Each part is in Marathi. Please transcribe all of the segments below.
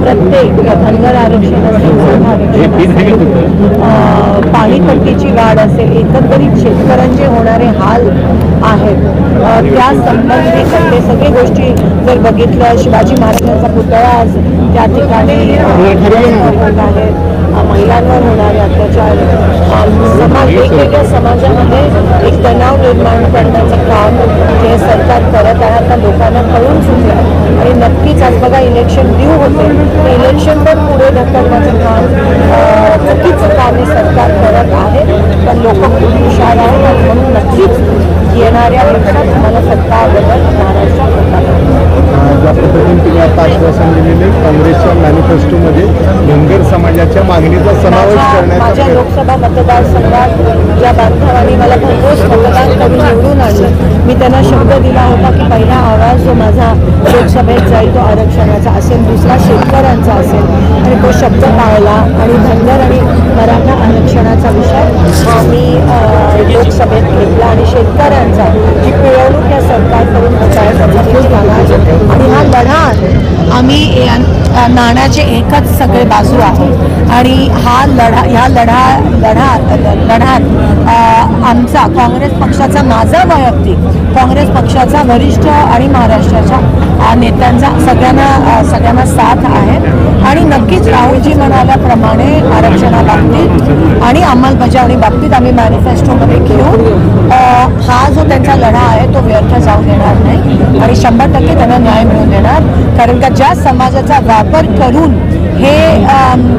प्रत्येक धनगर आरक्षण असेल, पाणीपट्टीची वाढ असेल, एकंदरीत शेतकऱ्यांचे होणारे हाल आहेत त्या संबंधित ते सगळे गोष्टी जर बघितलं, शिवाजी महाराजांचा पुतळा आज त्या ठिकाणी होत आहे, महिलांवर होणारे अत्याचार, वेगवेगळ्या समाजामध्ये एक तणाव निर्माण करण्याचं काम जे सरकार करत आहे आता लोकांना कळून चुकलं आणि नक्कीच आज बघा इलेक्शन ड्यू होते, इलेक्शन पण पुढे ढकलण्याचं काम चुकीचं काम हे सरकार करत आहे, पण लोक खूप हुशार आहेत आणि म्हणून नक्कीच येणाऱ्या वर्षात तुम्हाला सत्ता बदल महाराष्ट्रात होता. ज्या पद्धतीने तुम्ही आता आश्वासन दिलेले काँग्रेसच्या मॅनिफेस्टोमध्ये धनगर समाजाच्या मागणीचा समावेश करण्याचा माझ्या लोकसभा मतदारसंघात ज्या बांधवांनी मला भरघोस मतदान करून निवडून आणलं, मी त्यांना शब्द दिला होता की पहिला आवाज जो माझा लोकसभेत जाईल तो आरक्षणाचा असेल, दुसरा शेतकऱ्यांचा असेल आणि तो शब्द पाळला आणि धनगर आणि मराठा आरक्षणाचा विषय मी लोकसभेत घेतला आणि शेतकऱ्यांचा जी पिळवणूक या सरकारकडून होत आहे त्याचा आणि हा लढा आम्ही नाण्याचे एकच सगळे बाजू आहेत आणि ह्या लढ्यात आमचा काँग्रेस पक्षाचा, माझा वैयक्तिक काँग्रेस पक्षाचा वरिष्ठ आणि महाराष्ट्राच्या नेत्यांचा सगळ्यांना साथ आहे आणि नक्कीच राहुलजी म्हणाल्याप्रमाणे आरक्षणाबाबतीत आणि अंमलबजावणी बाबतीत आम्ही मॅनिफेस्टोमध्ये घेऊन हा जो त्यांचा लढा आहे तो व्यर्थ जाऊ देणार नाही आणि 100% त्यांना न्याय मिळवून देणार, कारण का ज्या समाजाचा वापर करून हे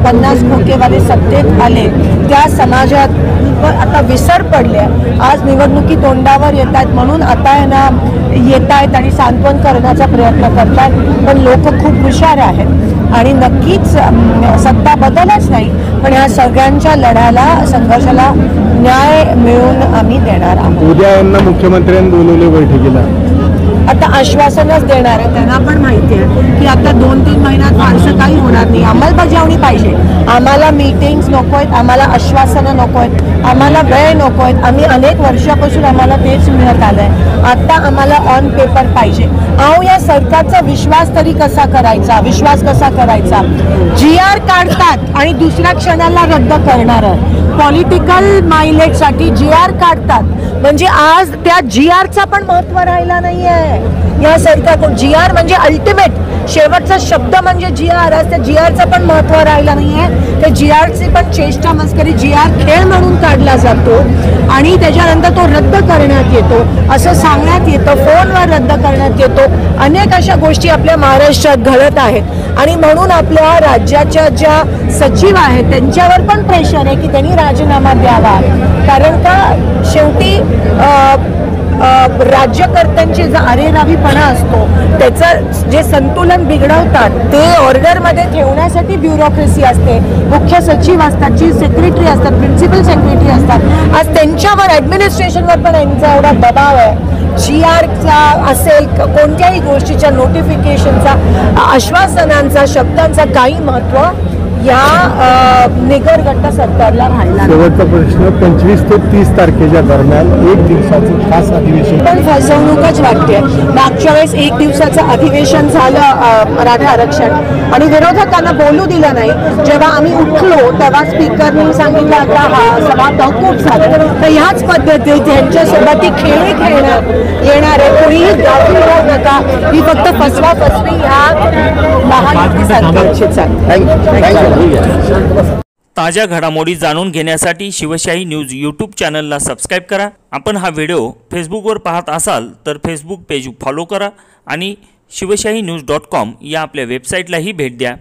50 खोकेवाले सत्तेत आले त्या समाजात आता विसर पडले, आज निवडणुकी तोंडावर येत आहेत म्हणून आता येत आहेत आणि सांत्वन करण्याचा प्रयत्न करतात, पण लोक खूप हुशार आहेत आणि नक्कीच सत्ता बदलच नाही पण ह्या सगळ्यांच्या लढ्याला संघर्षाला न्याय मिळवून आम्ही देणार आहोत. उद्या यांना मुख्यमंत्र्यांनी बोलवले बैठकीला, आता आश्वासनच देणार आहे, त्यांना पण माहिती आहे की आता 2-3 महिन्यात फारसं काही होणार नाही, अंमलबजावणी पाहिजे, आम्हाला मीटिंग्स नको आहेत, आम्हाला आश्वासनं नको आहेत, आम्हाला वेळ नको आहेत, आम्ही अनेक वर्षापासून आम्हाला तेच मिळत आलंय, आता आम्हाला ऑन पेपर पाहिजे. अहो या सरकारचा विश्वास तरी कसा करायचा, विश्वास कसा करायचा, GR काढतात आणि दुसऱ्या क्षणाला रद्द करणार, पॉलिटिकल मायलेजसाठी GR काढतात म्हणजे आज त्या GRचा पण महत्त्व राहिला नाहीये या सरकारकडून. GR म्हणजे अल्टिमेट शेवटचा शब्द म्हणजे GR, आज त्या GRचा पण महत्त्व राहिला नाहीये, त्या GRची पण चेष्टा मस्करी GR खेळ म्हणून काढला जातो आणि त्याच्यानंतर तो रद्द करण्यात येतो असं सांगण्यात येतं, फोनवर रद्द करण्यात येतो, अनेक अशा गोष्टी आपल्या महाराष्ट्रात घडत आहेत आणि म्हणून आपल्या राज्याच्या ज्या सचिव आहेत त्यांच्यावर पण प्रेशर आहे की त्यांनी राजीनामा द्यावा, कारण का शेवटी राज्यकर्त्यांची जो अरेरावीपणा असतो त्याचं जे संतुलन बिघडवतात ते ऑर्डरमध्ये ठेवण्यासाठी ब्युरोक्रेसी असते, मुख्य सचिव असतात, चीफ सेक्रेटरी असतात, प्रिन्सिपल सेक्रेटरी असतात, आज त्यांच्यावर ॲडमिनिस्ट्रेशनवर पण यांचा एवढा दबाव आहे. GRचा असेल कोणत्याही गोष्टीच्या नोटिफिकेशनचा, आश्वासनांचा, शब्दांचा काही महत्त्व या निगरगट्टा सरकारला राहिला. शेवटचा प्रश्न, 25 ते 30 तारखेच्या दरम्यान एक दिवसाचं खास अधिवेशन, पण फसवणूकच वाटते. मागच्या वेळेस 1 दिवसाचं अधिवेशन झालं मराठा आरक्षण आणि विरोधकांना बोलू दिलं नाही, जेव्हा आम्ही उठलो तेव्हा स्पीकरने सांगितलं आता हा सभा तहकूब झाली, तर ह्याच पद्धतीत त्यांच्यासोबत ती खेळी खेळण्यात येणार आहे, कोणीही गाफील होऊ नका, ही फक्त फसवा फसवी ह्या महायुती सरकारचीच आहे. ताज्या घडामोडी जाणून घेण्यासाठी शिवशाही न्यूज यूट्यूब चॅनलला सबस्क्राईब करा. आपण हा व्हिडिओ फेसबुकवर पाहत असाल तर फेसबुक पेज फॉलो करा आणि शिवशाही न्यूज.com या आपल्या वेबसाईटलाही भेट द्या.